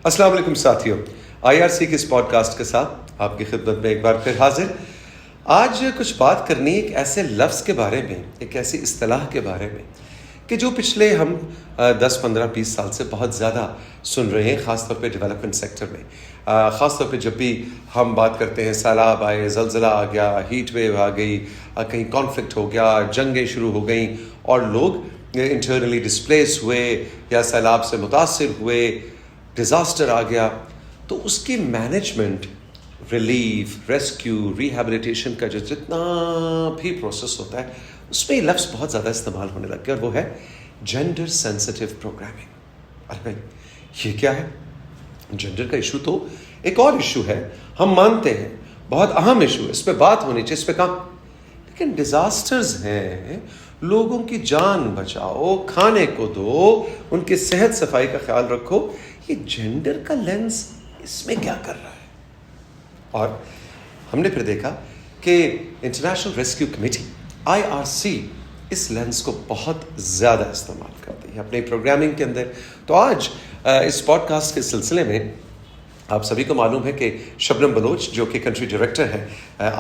السلام علیکم ساتھیوں، IRC کے اس پوڈ کاسٹ کے ساتھ آپ کی خدمت میں ایک بار پھر حاضر۔ آج کچھ بات کرنی ایک ایسے لفظ کے بارے میں، ایک ایسی اصطلاح کے بارے میں کہ جو پچھلے ہم 10 15 20 سال سے بہت زیادہ سن رہے ہیں، خاص طور پہ ڈیولپمنٹ سیکٹر میں۔ خاص طور پہ جب بھی ہم بات کرتے ہیں، سیلاب آئے، زلزلہ آ گیا، ہیٹ ویو آ گئی، کہیں کانفلکٹ ہو گیا، جنگیں شروع ہو گئیں اور لوگ انٹرنلی ڈسپلیس ہوئے یا سیلاب سے متاثر ہوئے، ڈیزاسٹر آ گیا، تو اس کی مینجمنٹ، ریلیف، ریسکیو، ریہیبلیٹیشن کا جو جتنا بھی پروسیس ہوتا ہے، اس میں یہ لفظ بہت زیادہ استعمال ہونے لگ گیا، اور وہ ہے جینڈر سینسٹیو پروگرامنگ۔ ارے بھائی یہ کیا ہے؟ جینڈر کا ایشو تو ایک اور ایشو ہے، ہم مانتے ہیں بہت اہم ایشو ہے، اس پہ بات ہونی چاہیے، اس پہ کام، لیکن ڈیزاسٹرز ہیں، لوگوں کی جان بچاؤ، کھانے کو دو، ان کی صحت صفائی کا خیال رکھو، یہ جینڈر کا لینس اس میں کیا کر رہا ہے؟ اور ہم نے پھر دیکھا کہ انٹرنیشنل ریسکیو کمیٹی IRC اس لینس کو بہت زیادہ استعمال کرتی ہے اپنے پروگرامنگ کے اندر۔ تو آج اس پوڈ کاسٹ کے سلسلے میں آپ سبھی کو معلوم ہے کہ شبنم بلوچ جو کہ کنٹری ڈائریکٹر ہے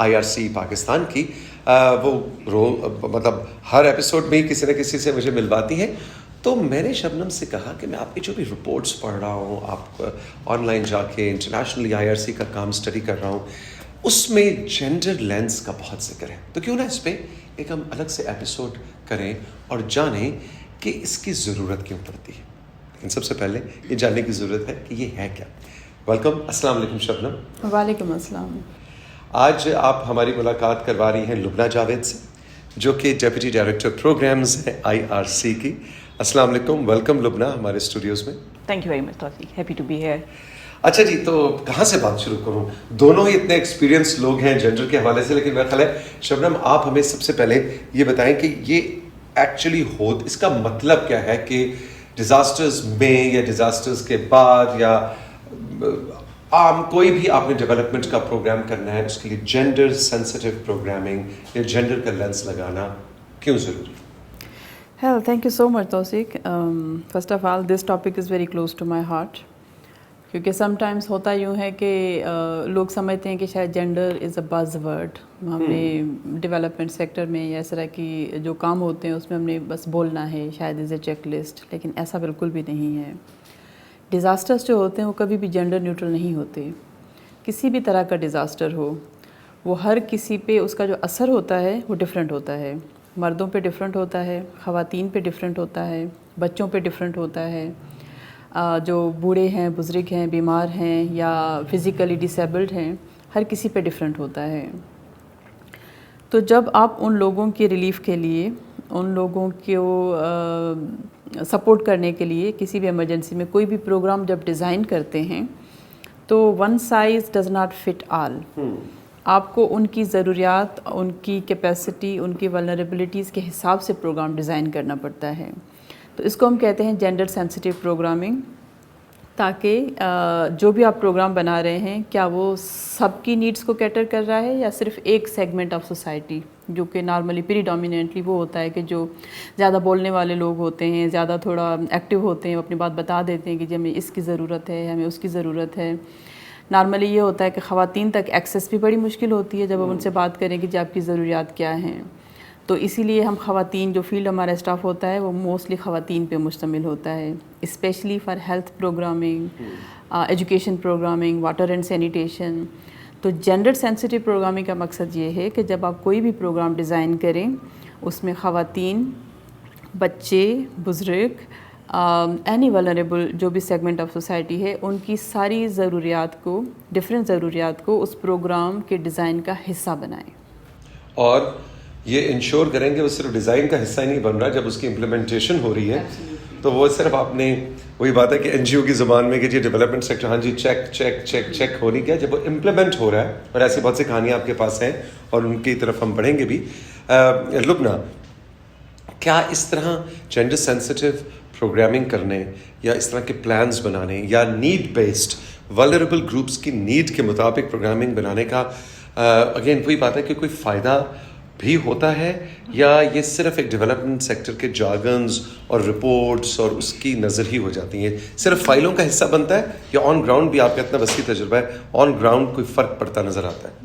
IRC پاکستان کی، وہ مطلب ہر ایپیسوڈ میں ہی کسی نہ کسی سے مجھے ملواتی ہیں۔ تو میں نے شبنم سے کہا کہ میں آپ کی جو بھی رپورٹس پڑھ رہا ہوں، آپ آن لائن جا کے انٹرنیشنلی IRC کا کام اسٹڈی کر رہا ہوں، اس میں جینڈر لینس کا بہت ذکر ہے، تو کیوں نہ اس پہ ایک ہم الگ سے ایپیسوڈ کریں اور جانیں کہ اس کی ضرورت کیوں پڑتی ہے۔ لیکن سب سے پہلے یہ جاننے کی ضرورت ہے کہ یہ ہے کیا۔ ویلکم، السلام علیکم شبنم۔ وعلیکم السلام۔ آج آپ ہماری ملاقات کروا رہی ہیں لبنہ جاوید سے، جو کہ ڈیپٹی ڈائریکٹر پروگرامز ہیں IRC کی۔ السلام علیکم، ویلکم لبنہ ہمارے اسٹوڈیوز میں۔ تھینک یو ویری مچ توفیق، ہیپی ٹو بی ہیئر۔ اچھا جی، تو کہاں سے بات شروع کروں؟ دونوں ہی اتنے ایکسپیرینس لوگ ہیں جینڈر کے حوالے سے، لیکن میرا خیال ہے شبنم آپ ہمیں سب سے پہلے یہ بتائیں کہ یہ ایکچولی اس کا مطلب کیا ہے کہ ڈیزاسٹرز میں یا ڈیزاسٹرز کے بعد یا عام کوئی بھی آپ نے ڈیولپمنٹ کا پروگرام کرنا ہے، اس کے لیے جینڈر سینسٹیو پروگرامنگ یا جینڈر کا لینس لگانا کیوں ضروری ہے؟ Well, thank you so much, Tawfiq. First of all, this topic is very close to my heart. کیونکہ سم ٹائمس ہوتا یوں ہے کہ لوگ سمجھتے ہیں کہ شاید جینڈر از اے بز ورڈ، ہم نے ڈیولپمنٹ سیکٹر میں یا اس طرح کی جو کام ہوتے ہیں اس میں ہم نے بس بولنا ہے، شاید از اے چیک لسٹ، لیکن ایسا بالکل بھی نہیں ہے۔ ڈیزاسٹرز جو ہوتے ہیں وہ کبھی بھی جینڈر نیوٹرل نہیں ہوتے۔ کسی بھی طرح کا ڈیزاسٹر ہو، وہ ہر کسی پہ اس کا جو اثر ہوتا ہے وہ ڈفرینٹ ہوتا ہے، مردوں پہ ڈفرینٹ ہوتا ہے، خواتین پہ ڈفرینٹ ہوتا ہے، بچوں پہ ڈفرینٹ ہوتا ہے، جو بوڑھے ہیں، بزرگ ہیں، بیمار ہیں یا فزیکلی ڈسیبلڈ ہیں، ہر کسی پہ ڈفرینٹ ہوتا ہے۔ تو جب آپ ان لوگوں کی ریلیف کے لیے، ان لوگوں کو سپورٹ کرنے کے لیے کسی بھی ایمرجنسی میں کوئی بھی پروگرام جب ڈیزائن کرتے ہیں تو one size does not fit all. آپ کو ان کی ضروریات، ان کی کیپیسٹی، ان کی ولنریبلٹیز کے حساب سے پروگرام ڈیزائن کرنا پڑتا ہے۔ تو اس کو ہم کہتے ہیں جینڈر سینسٹیو پروگرامنگ، تاکہ جو بھی آپ پروگرام بنا رہے ہیں کیا وہ سب کی نیڈس کو کیٹر کر رہا ہے یا صرف ایک سیگمنٹ آف سوسائٹی، جو کہ نارملی پریڈومیننٹلی وہ ہوتا ہے کہ جو زیادہ بولنے والے لوگ ہوتے ہیں، زیادہ تھوڑا ایکٹیو ہوتے ہیں، اپنی بات بتا دیتے ہیں کہ جی ہمیں اس کی ضرورت ہے، ہمیں اس کی ضرورت ہے۔ نارملی یہ ہوتا ہے کہ خواتین تک ایکسیس بھی بڑی مشکل ہوتی ہے جب ہم ان سے بات کریں کہ جی آپ کی ضروریات کیا ہیں۔ تو اسی لیے ہم خواتین، جو فیلڈ ہمارا اسٹاف ہوتا ہے وہ موسٹلی خواتین پہ مشتمل ہوتا ہے، specially for health programming, education programming, water and sanitation. تو جینڈر سینسٹیو پروگرامنگ کا مقصد یہ ہے کہ جب آپ کوئی بھی پروگرام ڈیزائن کریں اس میں خواتین، بچے، بزرگ، اینی ولنریبل جو بھی سیگمنٹ آف سوسائٹی ہے، ان کی ساری ضروریات کو، ڈفرینٹ ضروریات کو اس پروگرام کے ڈیزائن کا حصہ بنائیں، اور یہ انشور کریں کہ وہ صرف ڈیزائن کا حصہ ہی نہیں بن رہا، جب اس کی امپلیمنٹیشن ہو رہی ہے تو وہ صرف آپ نے وہی بات ہے کہ NGO کی زبان میں کہ جی ڈیولپمنٹ سیکٹر، ہاں جی چیک چیک چیک چیک ہو نہیں گیا، جب وہ امپلیمنٹ ہو رہا ہے، اور ایسی بہت سی کہانیاں آپ کے پاس ہیں اور ان کی طرف ہم بڑھیں گے بھی۔ لبنہ، کیا اس طرح جینڈر سینسٹیو پروگرامنگ کرنے یا اس طرح کے پلانز بنانے یا نیڈ بیسڈ ولنریبل گروپس کی نیڈ کے مطابق پروگرامنگ بنانے کا اگین وہی بات ہے کہ کوئی فائدہ بھی ہوتا ہے یا یہ صرف ایک ڈیولپمنٹ سیکٹر کے جارگنز اور رپورٹس اور اس کی نظر ہی ہو جاتی ہیں؟ صرف فائلوں کا حصہ بنتا ہے یا آن گراؤنڈ بھی آپ کا اتنا وسیع تجربہ ہے, آن گراؤنڈ کوئی فرق پڑتا نظر آتا ہے؟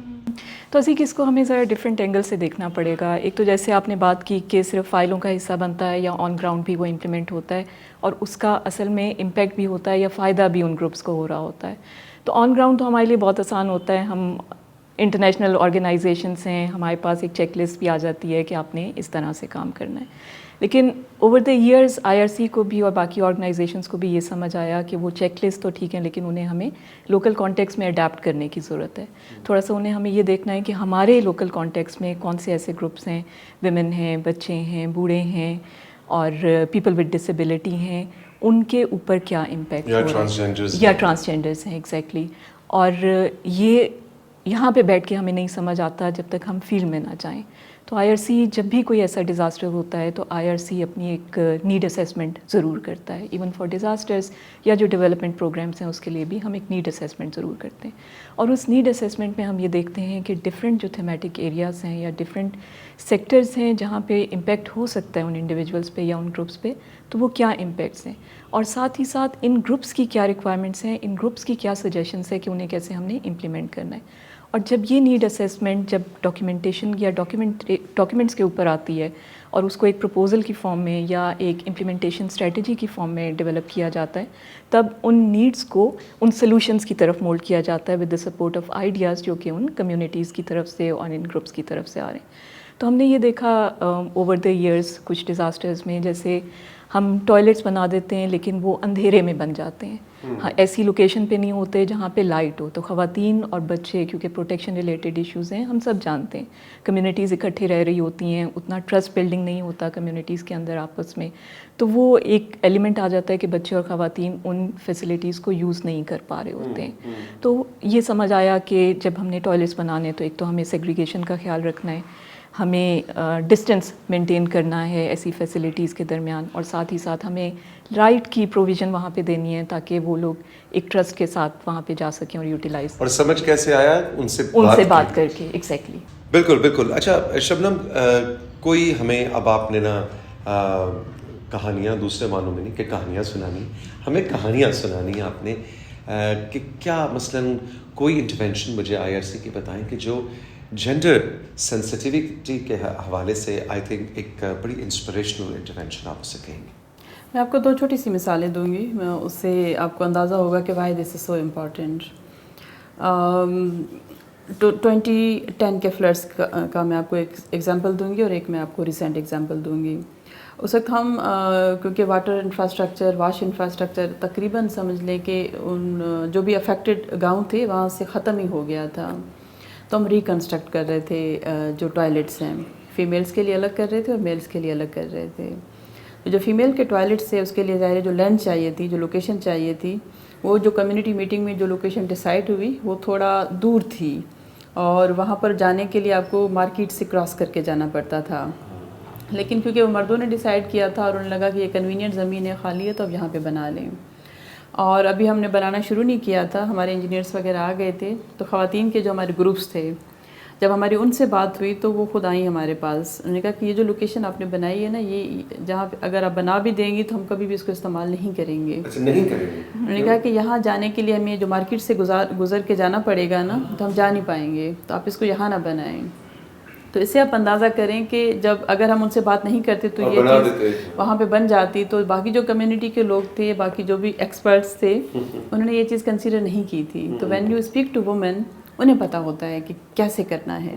تو اسی اس کو ہمیں ذرا ڈفرینٹ اینگل سے دیکھنا پڑے گا. ایک تو جیسے آپ نے بات کی کہ صرف فائلوں کا حصہ بنتا ہے یا آن گراؤنڈ بھی وہ امپلیمنٹ ہوتا ہے اور اس کا اصل میں امپیکٹ بھی ہوتا ہے یا فائدہ بھی ان گروپس کو ہو رہا ہوتا ہے. تو آن گراؤنڈ تو ہمارے لیے بہت آسان ہوتا ہے, ہم انٹرنیشنل آرگنائزیشنس ہیں, ہمارے پاس ایک چیک لسٹ بھی آ جاتی ہے کہ آپ نے اس طرح سے کام کرنا ہے. لیکن اوور دا ایئرز IRC کو بھی اور باقی آرگنائزیشنس کو بھی یہ سمجھ آیا کہ وہ چیک لسٹ تو ٹھیک ہے لیکن انہیں ہمیں لوکل کانٹیکس میں اڈیپٹ کرنے کی ضرورت ہے. تھوڑا سا انہیں ہمیں یہ دیکھنا ہے کہ ہمارے لوکل کانٹیکس میں کون سے ایسے گروپس ہیں, ویمن ہیں, بچے ہیں, بوڑھے ہیں اور پیپل ود ڈسیبلٹی ہیں, ان کے اوپر کیا امپیکٹ ہو رہا ہے, یا ٹرانسجینڈرز ہیں ایگزیکٹلی. اور یہ یہاں پہ بیٹھ کے ہمیں نہیں سمجھ آتا جب تک ہم فیلڈ میں نہ جائیں. تو IRC جب بھی کوئی ایسا ڈیزاسٹر ہوتا ہے تو IRC اپنی ایک نیڈ اسیسمنٹ ضرور کرتا ہے. ایون فار ڈیزاسٹرز یا جو ڈیولپمنٹ پروگرامس ہیں اس کے لیے بھی ہم ایک نیڈ اسیسمنٹ ضرور کرتے ہیں. اور اس نیڈ اسیسمنٹ میں ہم یہ دیکھتے ہیں کہ ڈفرینٹ جو تھیمیٹک ایریاز ہیں یا ڈفرینٹ سیکٹرز ہیں جہاں پہ امپیکٹ ہو سکتا ہے ان انڈیویجولس پہ یا ان گروپس پہ, تو وہ کیا امپیکٹس ہیں اور ساتھ ہی ساتھ ان گروپس کی کیا ریکوائرمنٹس ہیں, ان گروپس کی کیا سجیشنس ہیں کہ انہیں کیسے ہم نے امپلیمنٹ کرنا ہے. اور جب یہ نیڈ اسیسمنٹ جب ڈاکیومنٹیشن یا ڈاکیومنٹس کے اوپر آتی ہے اور اس کو ایک پروپوزل کی فارم میں یا ایک امپلیمنٹیشن اسٹریٹجی کی فارم میں ڈیولپ کیا جاتا ہے, تب ان نیڈس کو ان سلوشنس کی طرف مولڈ کیا جاتا ہے with the support of ideas جو کہ ان کمیونٹیز کی طرف سے اور ان گروپس کی طرف سے آ رہے ہیں. تو ہم نے یہ دیکھا اوور دا ایئرس کچھ ڈیزاسٹرز میں, جیسے ہم ٹوائلٹس بنا دیتے ہیں لیکن وہ اندھیرے میں بن جاتے ہیں, ایسی لوکیشن پہ نہیں ہوتے جہاں پہ لائٹ ہو. تو خواتین اور بچے, کیونکہ پروٹیکشن ریلیٹڈ ایشوز ہیں, ہم سب جانتے ہیں, کمیونٹیز اکٹھے رہ رہی ہوتی ہیں, اتنا ٹرسٹ بلڈنگ نہیں ہوتا کمیونٹیز کے اندر آپس میں, تو وہ ایک ایلیمنٹ آ جاتا ہے کہ بچے اور خواتین ان فیسلٹیز کو یوز نہیں کر پا رہے ہوتے ہیں. تو یہ سمجھ آیا کہ جب ہم نے ٹوائلٹس بنانے تو ایک تو ہمیں سیگریگیشن کا خیال رکھنا ہے, ہمیں ڈسٹینس مینٹین کرنا ہے ایسی فیسلٹیز کے درمیان, اور ساتھ ہی ساتھ ہمیں رائٹ کی پروویژن وہاں پہ دینی ہے تاکہ وہ لوگ ایک ٹرسٹ کے ساتھ وہاں پہ جا سکیں اور یوٹیلائز. اور سمجھ کیسے آیا؟ ان سے بات کر کے. ایگزیکٹلی, بالکل بالکل. اچھا شبنم, کوئی ہمیں اب آپ نے نا کہانیاں دوسرے معنوں میں نہیں کہ کہانیاں سنانی, ہمیں کہانیاں سنانی آپ نے کہ کیا مثلاً کوئی انٹرونشن مجھے IRC کی بتائیں کہ جو جینڈر سینسٹیوٹی کے حوالے سے آئی تھنک ایک بڑی انسپریشنل انٹرونشن آپ اسے کہیں گے. میں آپ کو 2 چھوٹی سی مثالیں دوں گی, اس سے آپ کو اندازہ ہوگا کہ why this is so important. 2010 کے فلڈس کا میں آپ کو ایک ایگزامپل دوں گی اور ایک میں آپ کو ریسنٹ ایگزامپل دوں گی. اس وقت ہم کیونکہ واٹر انفراسٹرکچر, واش انفراسٹرکچر تقریباً سمجھ لیں کہ ان جو بھی افیکٹڈ گاؤں تھے وہاں سے ختم ہی ہو گیا تھا. تو ہم ریکنسٹرکٹ کر رہے تھے جو ٹوائلٹس ہیں, فیمیلس کے لیے الگ کر رہے تھے اور میلس کے لیے الگ کر رہے تھے. جو فیمیل کے ٹوائلٹس تھے اس کے لیے ظاہر جو لینڈ چاہیے تھی, جو لوکیشن چاہیے تھی, وہ جو کمیونٹی میٹنگ میں جو لوکیشن ڈیسائیڈ ہوئی وہ تھوڑا دور تھی اور وہاں پر جانے کے لیے آپ کو مارکیٹ سے کراس کر کے جانا پڑتا تھا. لیکن کیونکہ وہ مردوں نے ڈیسائیڈ کیا تھا اور انہیں لگا کہ یہ کنوینئنٹ زمین ہے, خالی ہے, تو اب یہاں پہ بنا لیں. اور ابھی ہم نے بنانا شروع نہیں کیا تھا, ہمارے انجینئرس وغیرہ آ گئے تھے. تو خواتین کے جو ہمارے گروپس تھے, جب ہماری ان سے بات ہوئی تو وہ خود آئیں ہمارے پاس. انہوں نے کہا کہ یہ جو لوکیشن آپ نے بنائی ہے نا, یہ جہاں اگر آپ بنا بھی دیں گی تو ہم کبھی بھی اس کو استعمال نہیں کریں گے. انہوں نے کہا کہ یہاں جانے کے لیے ہمیں جو مارکیٹ سے گزر کے جانا پڑے گا نا, تو ہم جا نہیں پائیں گے, تو آپ اس کو یہاں نہ بنائیں. تو اس سے آپ اندازہ کریں کہ جب اگر ہم ان سے بات نہیں کرتے تو یہ چیز وہاں پہ بن جاتی. تو باقی جو کمیونٹی کے لوگ تھے, باقی جو بھی ایکسپرٹس تھے, انہوں نے یہ چیز کنسیڈر نہیں کی تھی. تو when you speak to women, انہیں پتہ ہوتا ہے کہ کیسے کرنا ہے.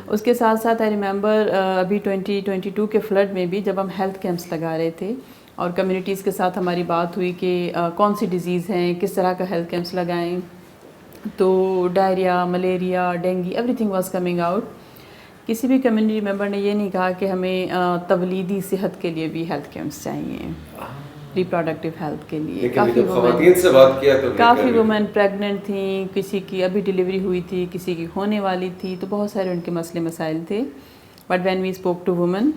اس کے ساتھ ساتھ آئی ریممبر ابھی 2022 کے فلڈ میں بھی جب ہم ہیلتھ کیمپس لگا رہے تھے اور کمیونٹیز کے ساتھ ہماری بات ہوئی کہ کون سی ڈیزیز ہیں, کس طرح کا ہیلتھ کیمپس لگائیں, تو diarrhoea, malaria, dengue, every thing was coming out. کسی بھی کمیونٹی ممبر نے یہ نہیں کہا کہ ہمیں تولیدی صحت کے لیے بھی ہیلتھ کیمپس چاہیے, ریپروڈکٹیو ہیلتھ کے لیے. کافی وومن پریگننٹ تھیں, کسی کی ابھی ڈلیوری ہوئی تھی, کسی کی ہونے والی تھی, تو بہت سارے ان کے مسئلے مسائل تھے. But when we spoke to women,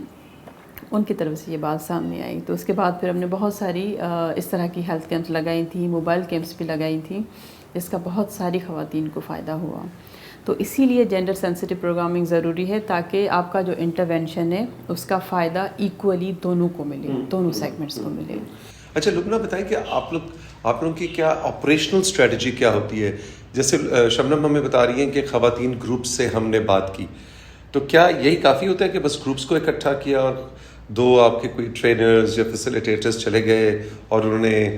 ان کی طرف سے یہ بات سامنے آئی. تو اس کے بعد پھر ہم نے بہت ساری اس طرح کی ہیلتھ کیمپس لگائی تھیں, موبائل کیمپس بھی لگائی تھیں, جس کا بہت ساری خواتین کو فائدہ ہوا. تو اسی لیے جینڈر سینسٹیو پروگرامنگ ضروری ہے تاکہ آپ کا جو انٹرونشن ہے اس کا فائدہ ایکولی دونوں کو ملے, دونوں سیگمنٹس کو ملے. اچھا لبنہ بتائیں کہ آپ لوگوں کی کیا آپریشنل اسٹریٹجی کیا ہوتی ہے؟ جیسے شبنم ہمیں بتا رہی ہیں کہ خواتین گروپ سے ہم نے بات کی, تو کیا یہی کافی ہوتا ہے کہ بس گروپس کو اکٹھا کیا اور 2 آپ کے کوئی ٹرینرز یا فیسیلیٹیٹرز چلے گئے اور انہوں نے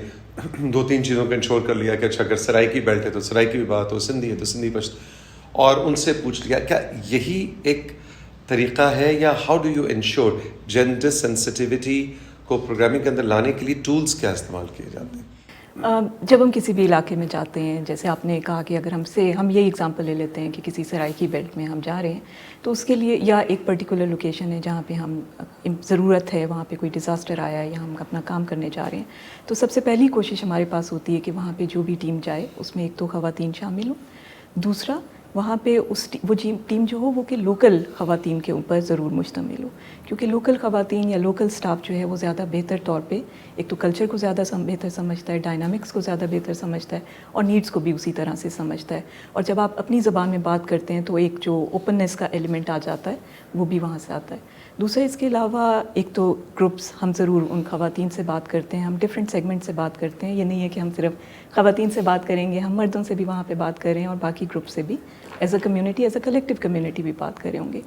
2-3 چیزوں کو انشور کر لیا کہ اچھا اگر سرائی کی بیلٹ ہے تو سرائی کی بھی بات ہو, سندھی ہے تو سندھی پشت, اور ان سے پوچھ لیا؟ کیا یہی ایک طریقہ ہے یا how do you ensure gender sensitivity کو پروگرامنگ کے اندر لانے کے لیے ٹولز کیا استعمال کیے جاتے ہیں؟ جب ہم کسی بھی علاقے میں جاتے ہیں, جیسے آپ نے کہا کہ اگر ہم یہی اگزامپل لے لیتے ہیں کہ کسی سرائی کی بیلٹ میں ہم جا رہے ہیں, تو اس کے لیے یا ایک پرٹیکولر لوکیشن ہے جہاں پہ ہم ضرورت ہے, وہاں پہ کوئی ڈیزاسٹر آیا ہے یا ہم اپنا کام کرنے جا رہے ہیں, تو سب سے پہلی کوشش ہمارے پاس ہوتی ہے کہ وہاں پہ جو بھی ٹیم جائے اس میں ایک تو خواتین شامل ہوں, دوسرا وہاں پہ وہ ٹیم جو ہو وہ کہ لوکل خواتین کے اوپر ضرور مشتمل ہو, کیونکہ لوکل خواتین یا لوکل سٹاف جو ہے وہ زیادہ بہتر طور پہ ایک تو کلچر کو زیادہ بہتر سمجھتا ہے, ڈائنامکس کو زیادہ بہتر سمجھتا ہے, اور نیڈس کو بھی اسی طرح سے سمجھتا ہے. اور جب آپ اپنی زبان میں بات کرتے ہیں تو ایک جو اوپننیس کا ایلیمنٹ آ جاتا ہے وہ بھی وہاں سے آتا ہے. دوسرا اس کے علاوہ ایک تو گروپس ہم ضرور ان خواتین سے بات کرتے ہیں, ہم ڈفرینٹ سیگمنٹ سے بات کرتے ہیں. یہ نہیں ہے کہ ہم صرف خواتین سے بات کریں گے, ہم مردوں سے بھی وہاں پہ بات کریں اور باقی گروپ سے بھی as a community, as a collective community بھی بات کرے ہوں گے.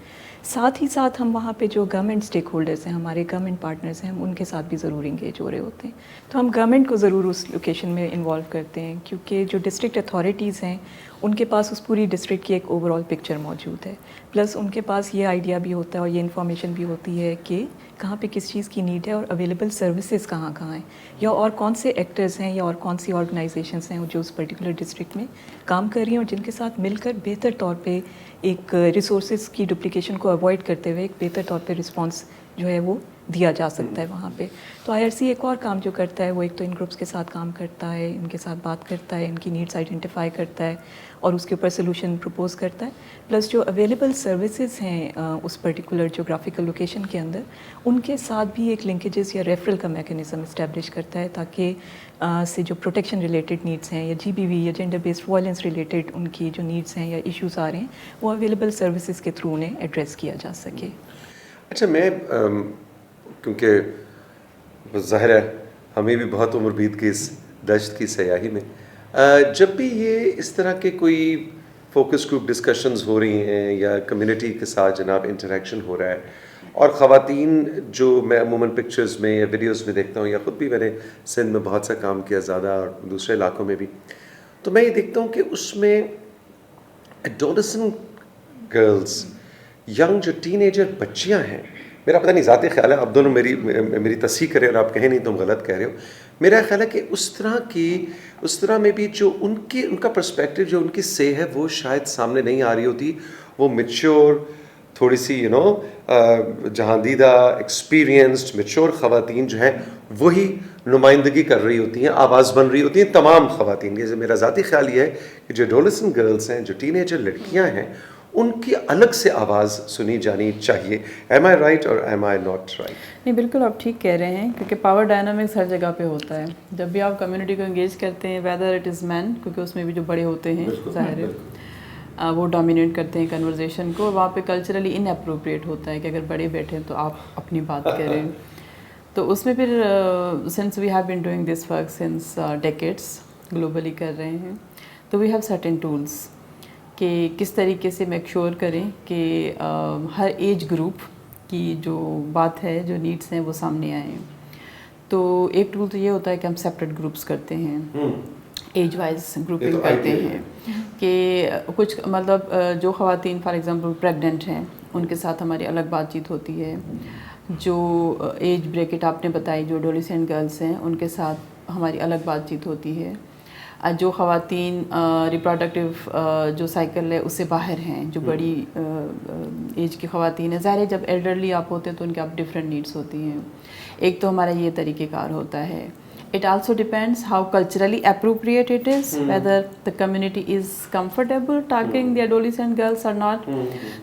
ساتھ ہی ساتھ ہم وہاں پہ جو گورنمنٹ اسٹیک ہولڈرس ہیں, ہمارے گورنمنٹ پارٹنرس ہیں, ہم ان کے ساتھ بھی ضرور انگیج ہو رہے ہوتے ہیں. تو ہم گورنمنٹ کو ضرور اس لوکیشن میں انوالو کرتے ہیں, کیونکہ جو ڈسٹرکٹ اتھارٹیز ہیں ان کے پاس اس پوری ڈسٹرکٹ کی ایک اوور آل پکچر موجود ہے, پلس ان کے پاس یہ آئیڈیا بھی ہوتا ہے اور یہ انفارمیشن بھی ہوتی ہے کہ کہاں پہ کس چیز کی نیڈ ہے اور اویلیبل سروسز کہاں کہاں ہیں, یا اور کون سے ایکٹرز ہیں یا اور کون سی آرگنائزیشنز ہیں جو اس پرٹیکولر ڈسٹرکٹ میں کام کر رہی ہیں, اور جن کے ساتھ مل کر بہتر طور پہ ایک ریسورسز کی ڈپلیکیشن کو اوائڈ کرتے ہوئے ایک بہتر طور پہ رسپانس جو ہے وہ دیا جا سکتا ہے وہاں پہ. تو IRC ایک اور کام جو کرتا ہے وہ ایک تو ان گروپس کے ساتھ کام کرتا ہے, ان کے ساتھ بات کرتا ہے, ان کی نیڈس آئیڈینٹیفائی کرتا ہے اور اس کے اوپر سلوشن پروپوز کرتا ہے, پلس جو اویلیبل سروسز ہیں اس پرٹیکولر جغرافیکل لوکیشن کے اندر ان کے ساتھ بھی ایک لنکیجز یا ریفرل کا میکینزم اسٹیبلش کرتا ہے, تاکہ سے جو پروٹیکشن ریلیٹڈ نیڈس ہیں یا GBV یا جینڈر بیسڈ وائلنس ریلیٹڈ ان کی جو نیڈس ہیں یا ایشوز آ رہے ہیں وہ اویلیبل سروسز کے تھرو انہیں ایڈریس کیا جا سکے. اچھا میں کیونکہ ظاہر ہے ہمیں بھی بہت عمر بیت گئی اس دشت کی سیاحی میں, جب بھی یہ اس طرح کے کوئی فوکس گروپ ڈسکشنز ہو رہی ہیں یا کمیونٹی کے ساتھ جناب انٹریکشن ہو رہا ہے, اور خواتین جو میں عموماً پکچرز میں یا ویڈیوز میں دیکھتا ہوں, یا خود بھی میں نے سندھ میں بہت سا کام کیا زیادہ اور دوسرے علاقوں میں بھی, تو میں یہ دیکھتا ہوں کہ اس میں ایڈولسنٹ گرلز, ینگ جو ٹین ایجر بچیاں ہیں, میرا پتہ نہیں ذاتی خیال ہے, آپ دونوں میری تصحیح کریں اور آپ کہیں نہیں تم غلط کہہ رہے ہو, میرا خیال ہے کہ اس طرح میں بھی جو ان کا پرسپیکٹیو جو ان کی سے ہے وہ شاید سامنے نہیں آ رہی ہوتی. وہ میچور تھوڑی سی جہاں دیدہ ایکسپیرینسڈ میچور خواتین جو ہیں وہی نمائندگی کر رہی ہوتی ہیں, آواز بن رہی ہوتی ہیں تمام خواتین. جیسے میرا ذاتی خیال یہ ہے کہ جو ایڈولسنٹ گرلز ہیں, جو ٹین ایجر لڑکیاں ہیں, ان کی الگ سے آواز سنی جانی چاہیے. ایم آئی رائٹ اور ایم آئی ناٹ رائٹ؟ نہیں, بالکل آپ ٹھیک کہہ رہے ہیں, کیونکہ پاور ڈائنامکس ہر جگہ پہ ہوتا ہے. جب بھی آپ کمیونٹی کو انگیج کرتے ہیں, ویدر اٹ از مین, کیونکہ اس میں بھی جو بڑے ہوتے ہیں ظاہر ہے وہ ڈومینیٹ کرتے ہیں کنورزیشن کو, وہاں پہ کلچرلی ان اپروپریٹ ہوتا ہے کہ اگر بڑے بیٹھے ہیں تو آپ اپنی بات کریں. تو اس میں پھر since we have been doing this work since decades, globally کر رہے ہیں, تو وی ہیو سرٹن ٹولس کہ کس طریقے سے میک شور کریں کہ ہر ایج گروپ کی جو بات ہے, جو نیڈس ہیں وہ سامنے آئیں. تو ایک ٹول تو یہ ہوتا ہے کہ ہم سیپریٹ گروپس کرتے ہیں, ایج وائز گروپنگ کرتے ہیں کہ کچھ مطلب جو خواتین فار ایگزامپل پریگننٹ ہیں ان کے ساتھ ہماری الگ بات چیت ہوتی ہے. جو ایج بریکٹ آپ نے بتائی, جو ایڈولسنٹ گرلس ہیں, ان کے ساتھ ہماری الگ بات چیت ہوتی ہے. جو خواتین ریپروڈکٹیو جو سائیکل ہے اس سے باہر ہیں, جو بڑی ایج کی خواتین ہیں, ظاہر ہے جب ایلڈرلی آپ ہوتے ہیں تو ان کے آپ ڈفرینٹ نیڈس ہوتی ہیں. ایک تو ہمارا یہ طریقہ کار ہوتا ہے. It also depends how culturally appropriate it is, whether the community is comfortable targeting the adolescent girls or not.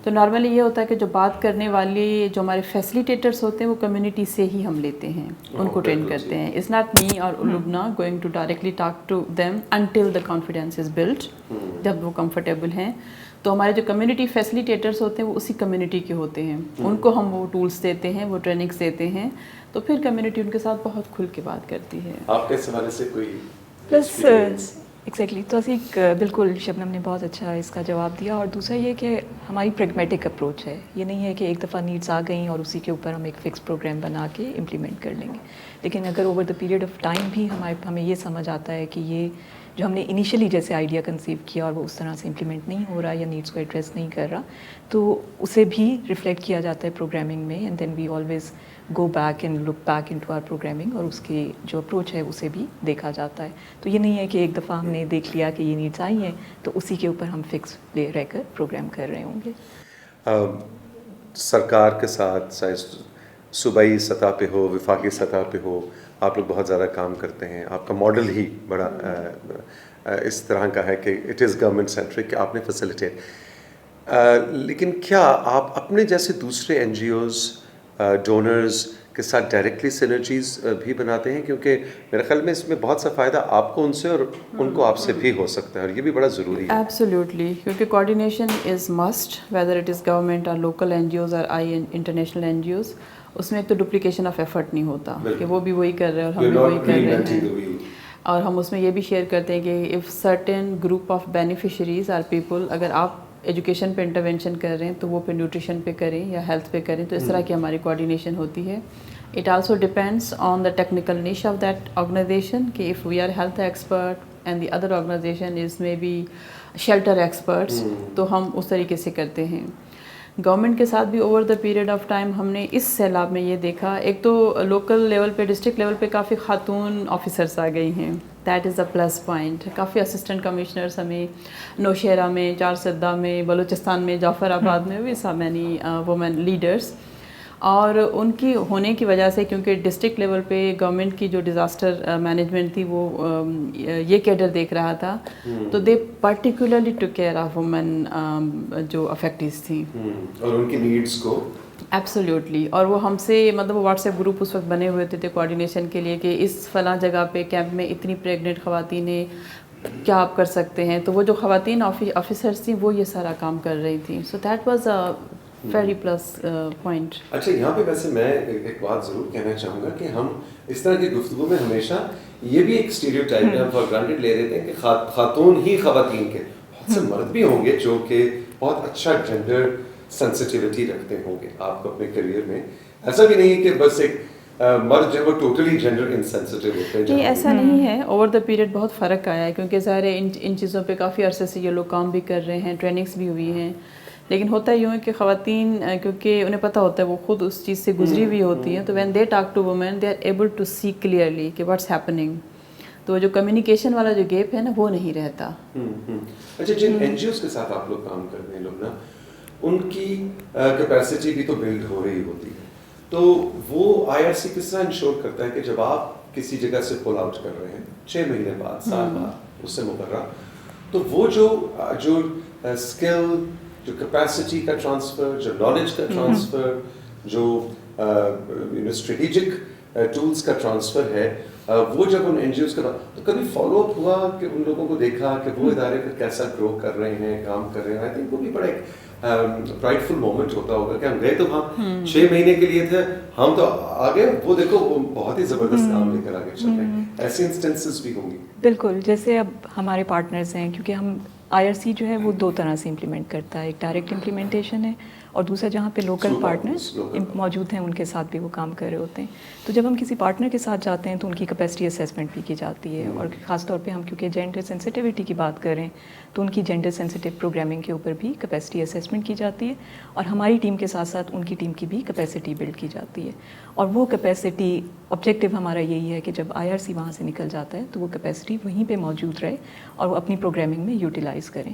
تو نارملی یہ ہوتا ہے کہ جو بات کرنے والے جو ہمارے فیسیلیٹیٹرس ہوتے ہیں وہ کمیونٹی سے ہی ہم لیتے ہیں, ان کو ٹرین کرتے ہیں. It's not me or Lubna going to directly talk to them until the confidence is built. جب وہ comfortable ہیں تو ہمارے جو کمیونٹی فیسیلیٹیٹرس ہوتے ہیں وہ اسی کمیونٹی کے ہوتے ہیں, ان کو ہم وہ ٹولس دیتے ہیں, وہ ٹریننگس دیتے ہیں, تو پھر کمیونٹی ان کے ساتھ بہت کھل کے بات کرتی ہے. آپ کے حوالے سے کوئی پلس ایگزیکٹلی توثیق بالکل شبنم نے بہت اچھا اس کا جواب دیا. اور دوسرا یہ کہ ہماری پریگمیٹک اپروچ ہے, یہ نہیں ہے کہ ایک دفعہ نیڈس آ گئیں اور اسی کے اوپر ہم ایک فکس پروگرام بنا کے امپلیمنٹ کر لیں گے. لیکن اگر over the period of time بھی ہمیں یہ سمجھ آتا ہے کہ یہ جو ہم نے انیشلی جیسے آئیڈیا کنسیو کیا اور وہ اس طرح سے امپلیمنٹ نہیں ہو رہا یا نیڈس کو ایڈریس نہیں کر رہا, تو اسے بھی ریفلیکٹ کیا جاتا ہے پروگرامنگ میں. And then we always go back and look back into our programming, اور اس کی جو اپروچ ہے اسے بھی دیکھا جاتا ہے. تو یہ نہیں ہے کہ ایک دفعہ ہم نے دیکھ لیا کہ یہ نیڈس آئی ہیں تو اسی کے اوپر ہم فکس رہ کر پروگرام کر رہے ہوں گے. سرکار کے ساتھ صوبائی سطح پہ ہو, وفاقی سطح پہ ہو, آپ لوگ بہت زیادہ کام کرتے ہیں. آپ کا ماڈل ہی بڑا اس طرح کا ہے کہ اٹ از گورنمنٹ سینٹرک, کہ آپ نے فیسیلیٹیٹ. لیکن کیا آپ اپنے جیسے دوسرے این جی اوز, ڈونرز کے ساتھ ڈائریکٹلی سینرجیز بھی بناتے ہیں؟ کیونکہ میرے خیال میں اس میں بہت سا فائدہ آپ کو ان سے اور ان کو آپ سے بھی ہو سکتا ہے, اور یہ بھی بڑا ضروری ہے. ایبسلیوٹلی, کیونکہ coordination is must whether it is government اور لوکل این جی اوز اور انٹرنیشنل این جی اوز. اس میں ایک تو ڈپلیکیشن آف ایفرٹ نہیں ہوتا کہ وہ بھی وہی کر رہے ہیں اور ہم بھی وہی کر رہے ہیں. اور ہم اس میں یہ بھی شیئر کرتے ہیں کہ if certain group of beneficiaries or people, اگر آپ ایجوکیشن پہ انٹرونشن کر رہے ہیں تو وہ پہ نیوٹریشن پہ کریں یا ہیلتھ پہ کریں, تو اس طرح کی ہماری کوآرڈینیشن ہوتی ہے. It also depends on the technical niche of that organization, کہ if we are health expert and the other organization is may be shelter experts, تو ہم اس طریقے سے کرتے ہیں. گورنمنٹ کے ساتھ بھی over the period of time ہم نے اس سیلاب میں یہ دیکھا, ایک تو لوکل لیول پہ, ڈسٹرکٹ لیول پہ کافی خاتون آفیسرس آ گئی ہیں, that is a plus point. Coffee assistant commissioners ہمیں نوشہرہ میں, چارسدہ میں, بلوچستان میں, جعفر آباد میں بھی سو مینی وومن لیڈرس. اور ان کی ہونے کی وجہ سے, کیونکہ ڈسٹرکٹ لیول پہ گورنمنٹ کی جو ڈیزاسٹر مینجمنٹ تھی وہ یہ کیڈر دیکھ رہا تھا, تو they particularly take care of women جو افیکٹیز تھیں اور ان کی نیڈس کو. ایبسلیوٹلی. اور وہ ہم سے مطلب واٹس ایپ گروپ اس وقت بنے ہوئے تھے کوآرڈینیشن کے لیے کہ اس فلاں جگہ پہ کیمپ میں اتنی پریگننٹ خواتین ہیں, کیا آپ کر سکتے ہیں. تو وہ جو خواتین آفیسرس تھیں وہ یہ سارا کام کر رہی تھیں. So that was a very plus point. اچھا, یہاں پہ ویسے میں ایک بات ضرور کہنا چاہوں گا کہ ہم اس طرح کی گفتگو میں ہمیشہ یہ بھی ایک اسٹیریوٹائپ ہے, ہم فار گرانٹیڈ لے لیتے ہیں کہ خاتون ہی خواتین کے, بہت سے مرد بھی ہوں گے جو کہ بہت اچھا جینڈر سینسٹیوٹی رکھتے ہوں گے آپ کو اپنے کریئر میں. ایسا بھی نہیں ہے کہ بس ایک مرد جو وہ ٹوٹلی جینڈر انسینسٹیو ہوتے ہیں. نہیں, ایسا نہیں ہے. اوور دا پیریڈ بہت فرق آیا ہے, کیونکہ ظاہر ہے ان چیزوں پہ کافی عرصے سے یہ لوگ کام بھی کر رہے ہیں, ٹریننگس بھی ہوئی ہیں. لیکن ہوتا یوں ہے کہ خواتین, کیونکہ انہیں پتہ ہوتا ہے, وہ خود اس چیز سے گزری ہوئی ہوتی ہیں, تو when they talk to women they are able to see clearly کہ واٹس ہیپننگ. تو جو کمیونیکیشن والا جو گیپ ہے نا وہ نہیں رہتا. اچھا, جن این جی اوز کے ساتھ آپ لوگ کام کرتے ہیں لوگ نا, ان کی کیپیسٹی بھی تو بلڈ ہو رہی ہوتی ہے, تو وہ آئی آر سی کس طرح انشور کرتا ہے کہ جب آپ کسی جگہ سے پل آؤٹ کر رہے ہیں 6 مہینے بعد, سال بعد اس سے مقررہ, تو وہ جو اسکل, جو کیپیسٹی کا ٹرانسفر, جو نالج کا ٹرانسفر, جو اسٹریٹجک ٹولس کا ٹرانسفر ہے, وہ جب ان این جی اوز کا, تو کبھی فالو اپ ہوا کہ ان لوگوں کو دیکھا کہ وہ ادارے کو کیسا گرو کر رہے ہیں, کام کر رہے ہیں؟ آئی تھنک وہ بھی بڑا ایک پرائڈ فل مومنٹ ہوتا ہوگا کہ ہم گئے تو وہاں 6 مہینے کے لیے تھے, ہم تو آگے, وہ دیکھو وہ بہت ہی زبردست کام لے کر آگے چل رہے ہیں. ایسے انسٹنسز بھی ہوں گی. بالکل, جیسے اب ہمارے پارٹنرز ہیں, کیونکہ ہم آئی آر سی جو ہے وہ 2 طرح سے امپلیمنٹ کرتا ہے, ایک ڈائریکٹ امپلیمنٹیشن ہے اور دوسرا جہاں پہ لوکل پارٹنرز موجود ہیں ان کے ساتھ بھی وہ کام کر رہے ہوتے ہیں. تو جب ہم کسی پارٹنر کے ساتھ جاتے ہیں تو ان کی کیپیسٹی اسیسمنٹ بھی کی جاتی ہے, اور خاص طور پہ ہم کیونکہ جینڈر سینسٹیوٹی کی بات کر رہے ہیں تو ان کی جینڈر سینسٹیو پروگرامنگ کے اوپر بھی کیپیسٹی اسیسمنٹ کی جاتی ہے, اور ہماری ٹیم کے ساتھ ساتھ ان کی ٹیم کی بھی کیپیسٹی بلڈ کی جاتی ہے. اور وہ کیپیسٹی, آبجیکٹیو ہمارا یہی ہے کہ جب آئی آر سی وہاں سے نکل جاتا ہے تو وہ کیپیسٹی وہیں پہ موجود رہے اور وہ اپنی پروگرامنگ میں یوٹیلائز کریں.